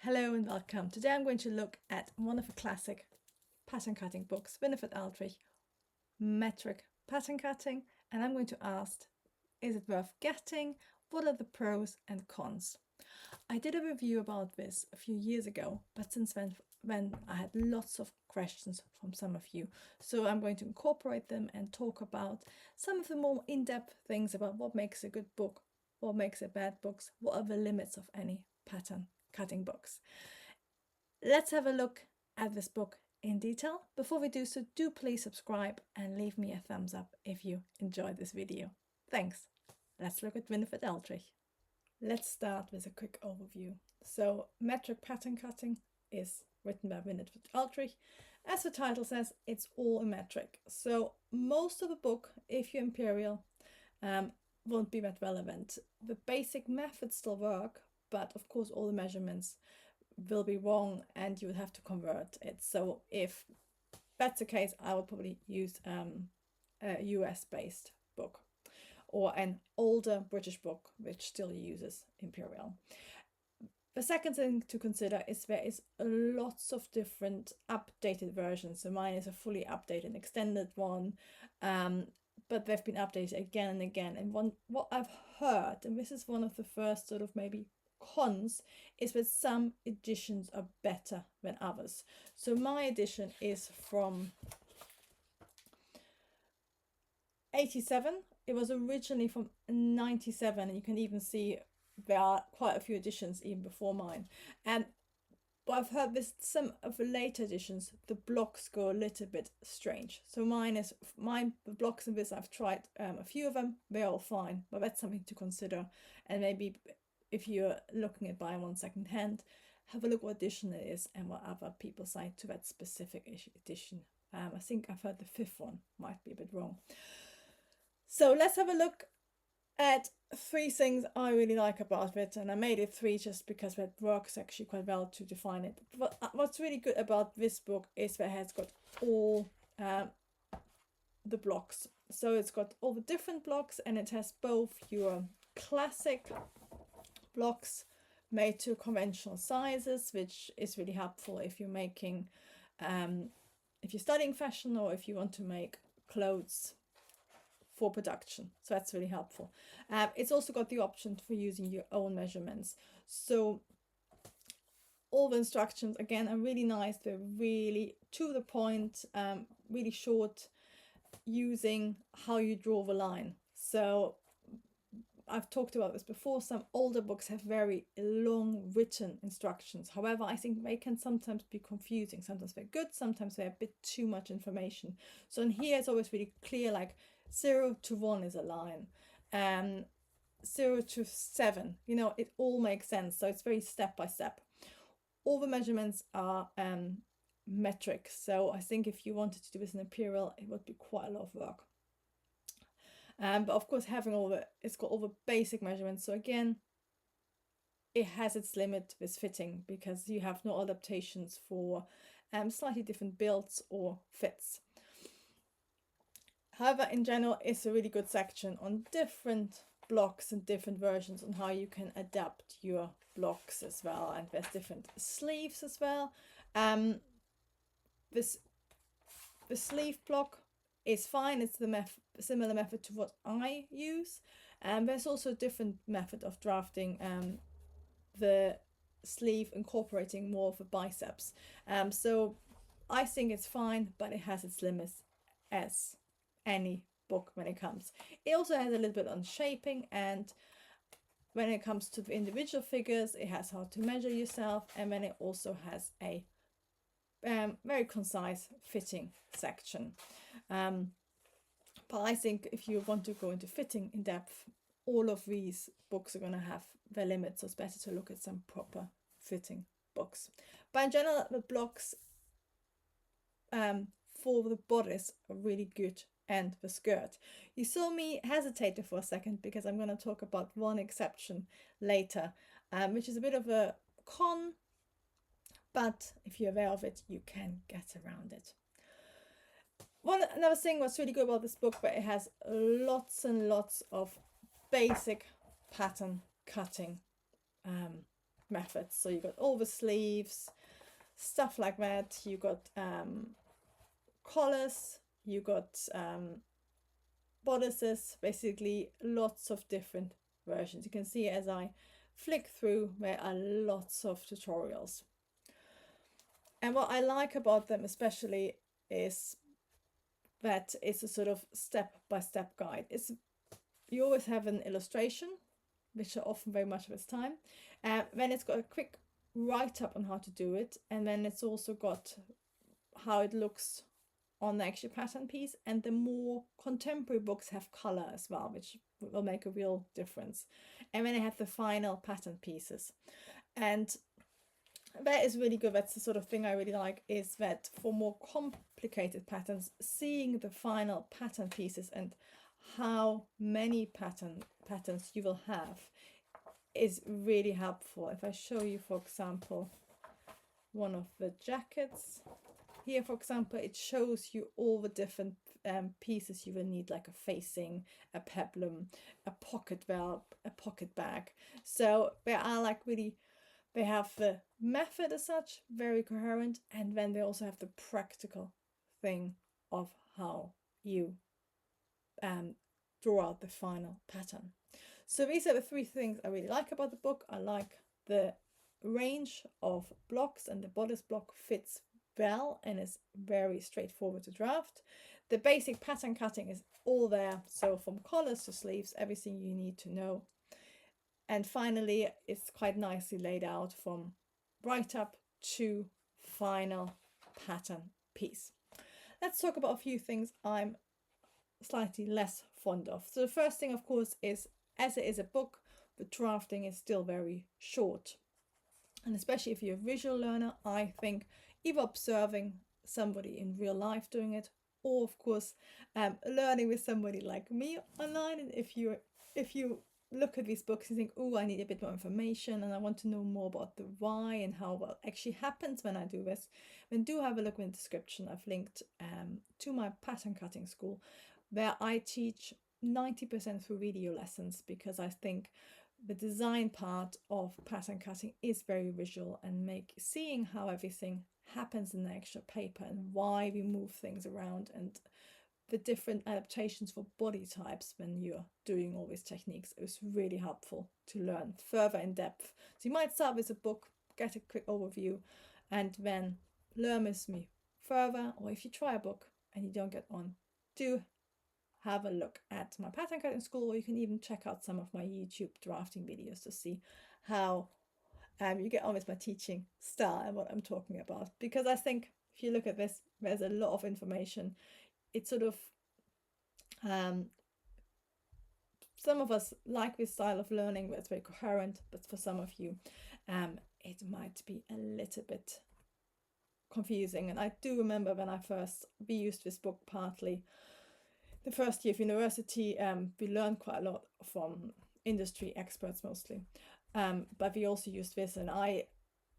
Hello and welcome. Today I'm going to look at one of the classic pattern cutting books, Winifred Aldrich, Metric Pattern Cutting, and I'm going to ask, is it worth getting? What are the pros and cons? I did a review about this a few years ago, but since then I had lots of questions from some of you, so I'm going to incorporate them and talk about some of the more in-depth things about what makes a good book, what makes a bad book, what are the limits of any pattern cutting books. Let's have a look at this book in detail. Before we do so, do please subscribe and leave me a thumbs up if you enjoyed this video. Thanks. Let's look at Winifred Aldrich. Let's start with a quick overview. So, Metric Pattern Cutting is written by Winifred Aldrich. As the title says, it's all a metric. So most of the book, if you're Imperial, won't be that relevant. The basic methods still work, but of course all the measurements will be wrong and you will have to convert it. So if that's the case, I would probably use a US-based book or an older British book which still uses Imperial. The second thing to consider is there is lots of different updated versions. So mine is a fully updated extended one, but they've been updated again and again. And what I've heard, and this is one of the first sort of maybe cons, is that some editions are better than others. So my edition is from 87. It was originally from 97, and you can even see there are quite a few editions even before mine. But I've heard with some of the later editions, the blocks go a little bit strange. So the blocks in this, I've tried a few of them, they're all fine, but that's something to consider. And maybe if you're looking at buying one second hand, have a look what edition it is and what other people say to that specific edition. I think I've heard the fifth one might be a bit wrong. So let's have a look at three things I really like about it, and I made it three just because that works actually quite well to define it. But what's really good about this book is that it has got all the blocks. So it's got all the different blocks, and it has both your classic blocks made to conventional sizes, which is really helpful if you're making if you're studying fashion or if you want to make clothes for production. So that's really helpful. It's also got the option for using your own measurements. So all the instructions again are really nice. They're really to the point, really short, using how you draw the line. So I've talked about this before, some older books have very long written instructions. However, I think they can sometimes be confusing. Sometimes they're good, sometimes they're a bit too much information. So in here it's always really clear, like 0 to 1 is a line, 0 to 7, you know, it all makes sense. So it's very step by step. All the measurements are metric. So I think if you wanted to do this in Imperial, it would be quite a lot of work. But of course, it's got all the basic measurements. So again, it has its limit with fitting because you have no adaptations for slightly different builds or fits. However, in general, it's a really good section on different blocks and different versions on how you can adapt your blocks as well. And there's different sleeves as well. The sleeve block is fine. It's the similar method to what I use. There's also a different method of drafting the sleeve, incorporating more of the biceps. So I think it's fine, but it has its limits as any book when it comes. It also has a little bit on shaping, and when it comes to the individual figures, it has how to measure yourself, and then it also has a very concise fitting section. But I think if you want to go into fitting in depth, all of these books are going to have their limits, so it's better to look at some proper fitting books. But in general, the blocks for the bodice are really good, and the skirt. You saw me hesitate for a second because I'm going to talk about one exception later, which is a bit of a con, but if you're aware of it, you can get around it. Another thing what's really good about this book, but it has lots and lots of basic pattern cutting methods. So you got over sleeves, stuff like that. You got collars, you got bodices, basically lots of different versions. You can see as I flick through, there are lots of tutorials. And what I like about them especially is that it's a sort of step-by-step guide. You always have an illustration, which are often very much of its time. Then it's got a quick write-up on how to do it, and then it's also got how it looks on the actual pattern piece. And the more contemporary books have color as well, which will make a real difference. And then I have the final pattern pieces, and that is really good. That's the sort of thing I really like, is that for more complicated patterns, seeing the final pattern pieces and how many patterns you will have is really helpful. If I show you, for example, one of the jackets here, for example, it shows you all the different pieces you will need, like a facing, a peplum, a pocket valve, a pocket bag. So they are like really, they have the method as such, very coherent, and then they also have the practical thing of how you draw out the final pattern. So these are the three things I really like about the book. I like the range of blocks, and the bodice block fits well and is very straightforward to draft. The basic pattern cutting is all there, so from collars to sleeves, everything you need to know. And finally, it's quite nicely laid out from write-up to final pattern piece. Let's talk about a few things I'm slightly less fond of. So the first thing, of course, is as it is a book, the drafting is still very short. And especially if you're a visual learner, I think either observing somebody in real life doing it, or of course learning with somebody like me online. And if you look at these books and think, oh, I need a bit more information and I want to know more about the why and how what actually happens when I do this, then do have a look in the description. I've linked to my pattern cutting school, where I teach 90% through video lessons, because I think the design part of pattern cutting is very visual, and seeing how everything happens in the actual paper and why we move things around, and the different adaptations for body types when you're doing all these techniques is really helpful to learn further in depth. So you might start with a book, get a quick overview, and then learn with me further. Or if you try a book and you don't get on, do have a look at my pattern cutting school, or you can even check out some of my YouTube drafting videos to see how you get on with my teaching style and what I'm talking about. Because I think if you look at this, there's a lot of information. It's sort of some of us like this style of learning where it's very coherent, but for some of you it might be a little bit confusing. And I do remember when we used this book partly the first year of university. We learned quite a lot from industry experts mostly, but we also used this, and I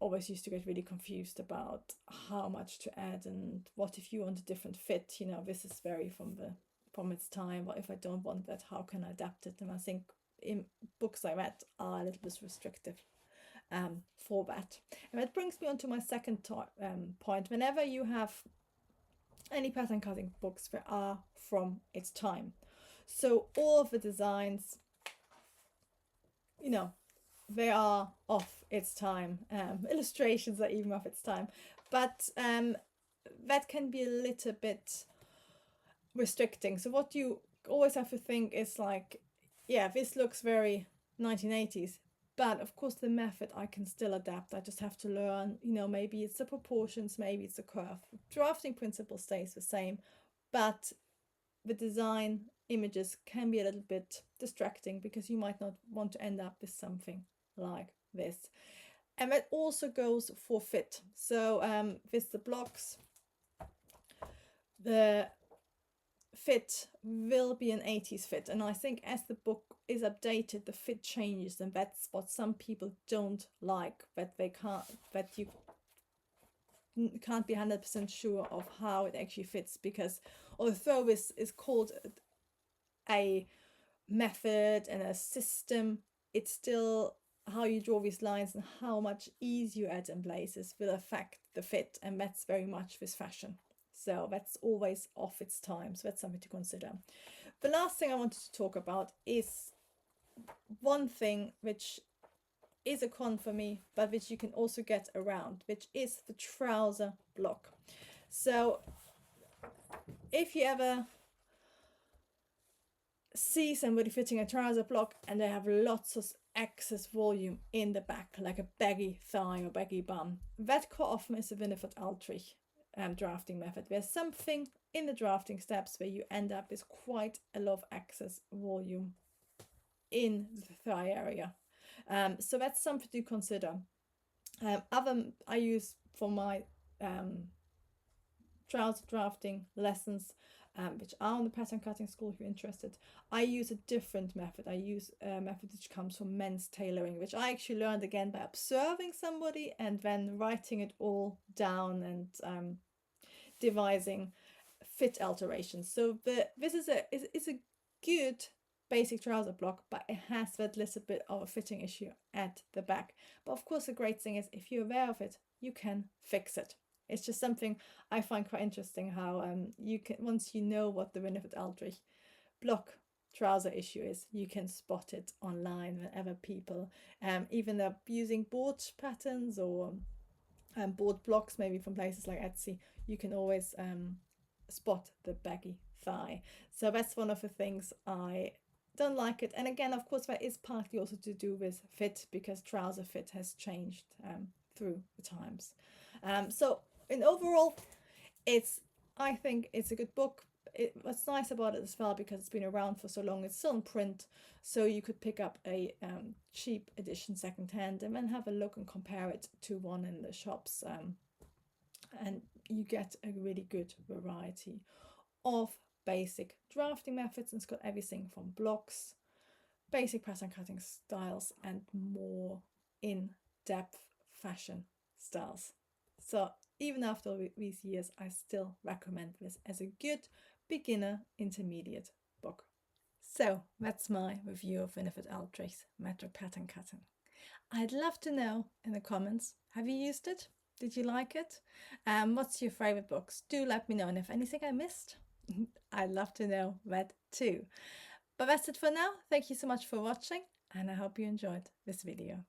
always used to get really confused about how much to add, and what if you want a different fit, this is very from its time. What if I don't want that, how can I adapt it? And I think in books like that are a little bit restrictive for that. And that brings me on to my second point. Whenever you have any pattern cutting books, they are from its time. So all of the designs, they are of its time. Illustrations are even of its time, but that can be a little bit restricting. So what you always have to think is like, yeah, this looks very 1980s, but of course the method I can still adapt. I just have to learn, maybe it's the proportions, maybe it's the curve. Drafting principle stays the same, but the design images can be a little bit distracting, because you might not want to end up with something like this. And that also goes for fit. So with the blocks, the fit will be an 80s fit, and I think as the book is updated, the fit changes, and that's what some people don't like, that you can't be 100% sure of how it actually fits, because although this is called a method and a system, it's still how you draw these lines and how much ease you add in places will affect the fit, and that's very much with fashion. So that's always off its time. So that's something to consider. The last thing I wanted to talk about is one thing which is a con for me, but which you can also get around, which is the trouser block. So if you ever see somebody fitting a trouser block and they have lots of excess volume in the back, like a baggy thigh or baggy bum, that quite often is a Winifred Aldrich drafting method. There's something in the drafting steps where you end up with quite a lot of excess volume in the thigh area. So that's something to consider. I use for my trouser drafting lessons, which are on the pattern cutting school if you're interested. I use a different method. I use a method which comes from men's tailoring, which I actually learned again by observing somebody and then writing it all down and devising fit alterations. So this is a good basic trouser block, but it has that little bit of a fitting issue at the back. But of course, the great thing is if you're aware of it, you can fix it. It's just something I find quite interesting how you can, once you know what the Winifred Aldrich block trouser issue is, you can spot it online whenever people even they're using board patterns or board blocks, maybe from places like Etsy, you can always spot the baggy thigh. So that's one of the things I don't like it. And again, of course, that is partly also to do with fit, because trouser fit has changed through the times. So in overall, I think it's a good book. What's nice about it as well, because it's been around for so long, it's still in print, so you could pick up a cheap edition secondhand and then have a look and compare it to one in the shops, and you get a really good variety of basic drafting methods, and it's got everything from blocks, basic pattern cutting styles, and more in-depth fashion styles. So even after these years, I still recommend this as a good beginner intermediate book. So that's my review of Winifred Aldrich's Metric Pattern Cutting. I'd love to know in the comments, have you used it? Did you like it? What's your favorite books? Do let me know, and if anything I missed, I'd love to know that too. But that's it for now. Thank you so much for watching, and I hope you enjoyed this video.